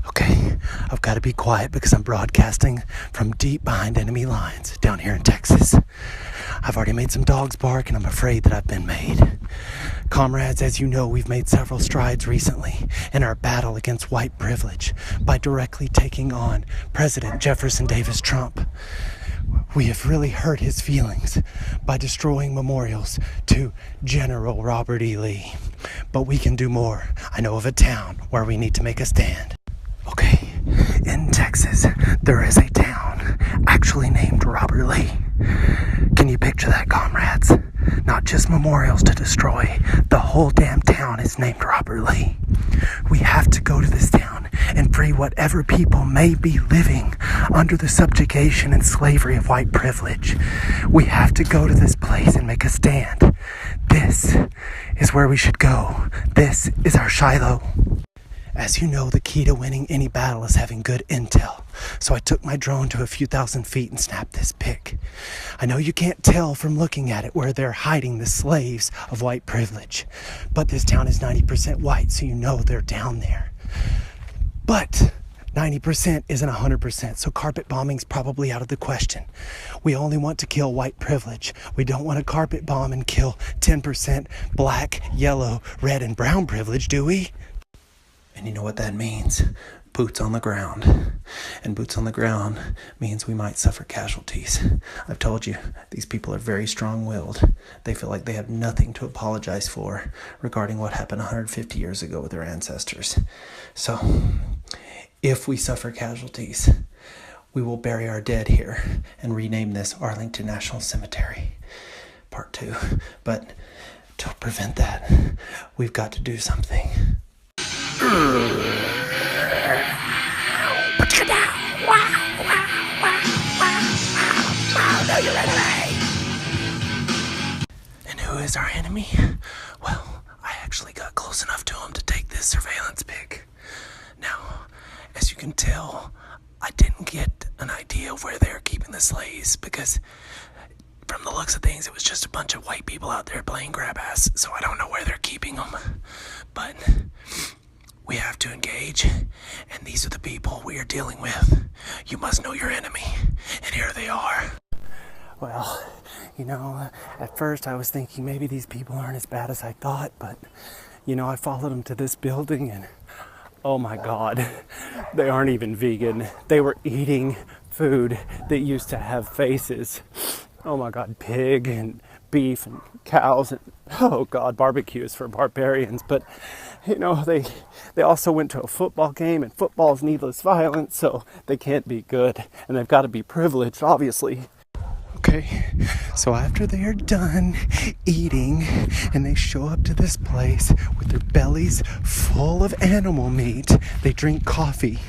Okay, I've got to be quiet because I'm broadcasting from deep behind enemy lines down here in Texas. I've already made some dogs bark and I'm afraid that I've been made. Comrades, as you know, we've made several strides recently in our battle against white privilege by directly taking on President Jefferson Davis Trump. We have really hurt his feelings by destroying memorials to General Robert E. Lee. But we can do more. I know of a town where we need to make a stand. Okay, in Texas, there is a town actually named Robert Lee. Can you picture that, comrades? Not just memorials to destroy. The whole damn town is named Robert Lee. We have to go to this town and free whatever people may be living under the subjugation and slavery of white privilege. We have to go to this place and make a stand. This is where we should go. This is our Shiloh. As you know, the key to winning any battle is having good intel. So I took my drone to a few thousand feet and snapped this pic. I know you can't tell from looking at it where they're hiding the slaves of white privilege. But this town is 90% white, so you know they're down there. But 90% isn't 100%, so carpet bombing's probably out of the question. We only want to kill white privilege. We don't want to carpet bomb and kill 10% black, yellow, red, and brown privilege, do we? And you know what that means? Boots on the ground. And boots on the ground means we might suffer casualties. I've told you, these people are very strong-willed. They feel like they have nothing to apologize for regarding what happened 150 years ago with their ancestors. So, if we suffer casualties, we will bury our dead here and rename this Arlington National Cemetery. Part 2. But to prevent that, we've got to do something. Put you down. Now you're enemy. And who is our enemy? Well, I actually got close enough to him to take this surveillance pic. Now, as you can tell, I didn't get an idea of where they're keeping the slaves because from the looks of things, it was just a bunch of white people out there playing grab ass, so I don't know where they're keeping them. But we have to engage, and these are the people we are dealing with. You must know your enemy, and here they are. Well, you know, at first I was thinking maybe these people aren't as bad as I thought, but, you know, I followed them to this building, and oh my God, they aren't even vegan. They were eating food that used to have faces. Oh my God, pig and beef and cows and, oh God, barbecue is for barbarians. But, you know, they also went to a football game, and football is needless violence, so they can't be good. And they've got to be privileged, obviously. Okay, so after they are done eating and they show up to this place with their bellies full of animal meat, they drink coffee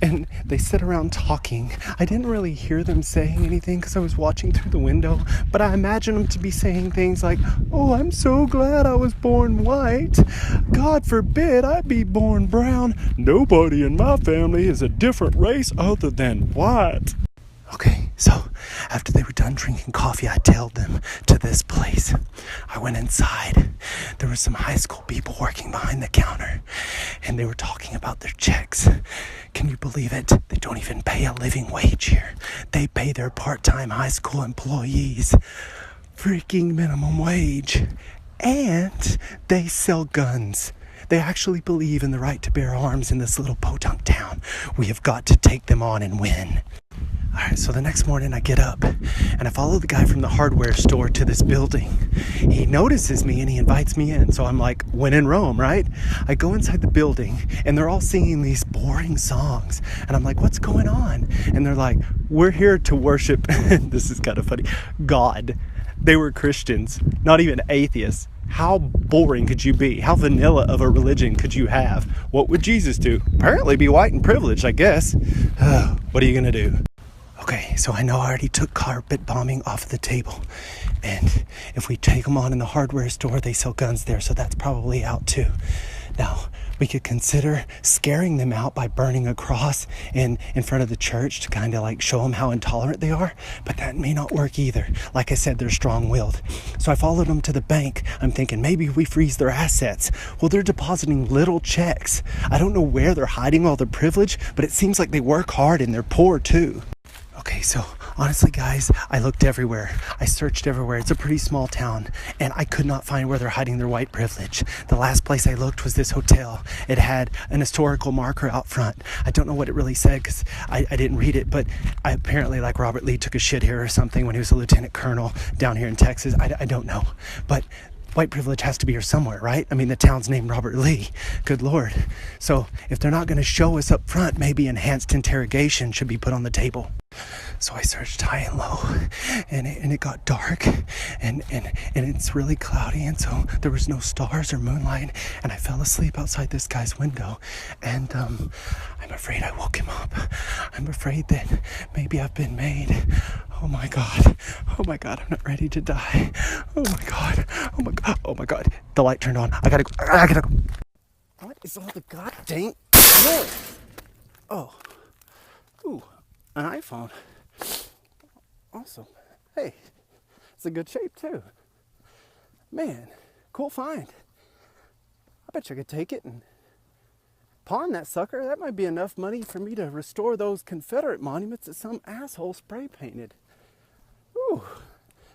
and they sit around talking. I didn't really hear them saying anything because I was watching through the window, but I imagine them to be saying things like, "Oh, I'm so glad I was born white. God forbid I be born brown. Nobody in my family is a different race other than white." Okay, so after they were done drinking coffee, I tailed them to this place. I went inside. There were some high school people working behind the counter, and they were talking about their checks. Can you believe it? They don't even pay a living wage here. They pay their part-time high school employees freaking minimum wage. And they sell guns. They actually believe in the right to bear arms in this little podunk town. We have got to take them on and win. Alright, so the next morning I get up and I follow the guy from the hardware store to this building. He notices me and he invites me in. So I'm like, when in Rome, right? I go inside the building and they're all singing these boring songs. And I'm like, what's going on? And they're like, we're here to worship, this is kind of funny, God. They were Christians, not even atheists. How boring could you be? How vanilla of a religion could you have? What would Jesus do? Apparently be white and privileged, I guess. What are you going to do? Okay, so I know I already took carpet bombing off the table. And if we take them on in the hardware store, they sell guns there, so that's probably out too. Now, we could consider scaring them out by burning a cross in front of the church to kind of like show them how intolerant they are. But that may not work either. Like I said, they're strong-willed. So I followed them to the bank. I'm thinking maybe we freeze their assets. Well, they're depositing little checks. I don't know where they're hiding all their privilege, but it seems like they work hard and they're poor too. Okay, so honestly, guys, I looked everywhere. I searched everywhere. It's a pretty small town, and I could not find where they're hiding their white privilege. The last place I looked was this hotel. It had an historical marker out front. I don't know what it really said because I didn't read it, but apparently like Robert Lee took a shit here or something when he was a lieutenant colonel down here in Texas. I don't know, but white privilege has to be here somewhere, right? I mean, the town's named Robert Lee. Good Lord. So if they're not going to show us up front, maybe enhanced interrogation should be put on the table. So I searched high and low, and it got dark, and it's really cloudy, and so there was no stars or moonlight, and I fell asleep outside this guy's window, and I'm afraid I woke him up. I'm afraid that maybe I've been made. Oh my God, I'm not ready to die. Oh my God. The light turned on. I gotta go. What is all the goddamn noise? Oh, ooh, an iPhone. Awesome. Hey, it's in good shape too. Man, cool find. I bet you could take it and pawn that sucker. That might be enough money for me to restore those Confederate monuments that some asshole spray painted. Ooh,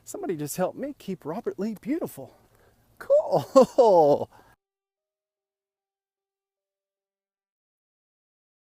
somebody just helped me keep Robert Lee beautiful. Cool.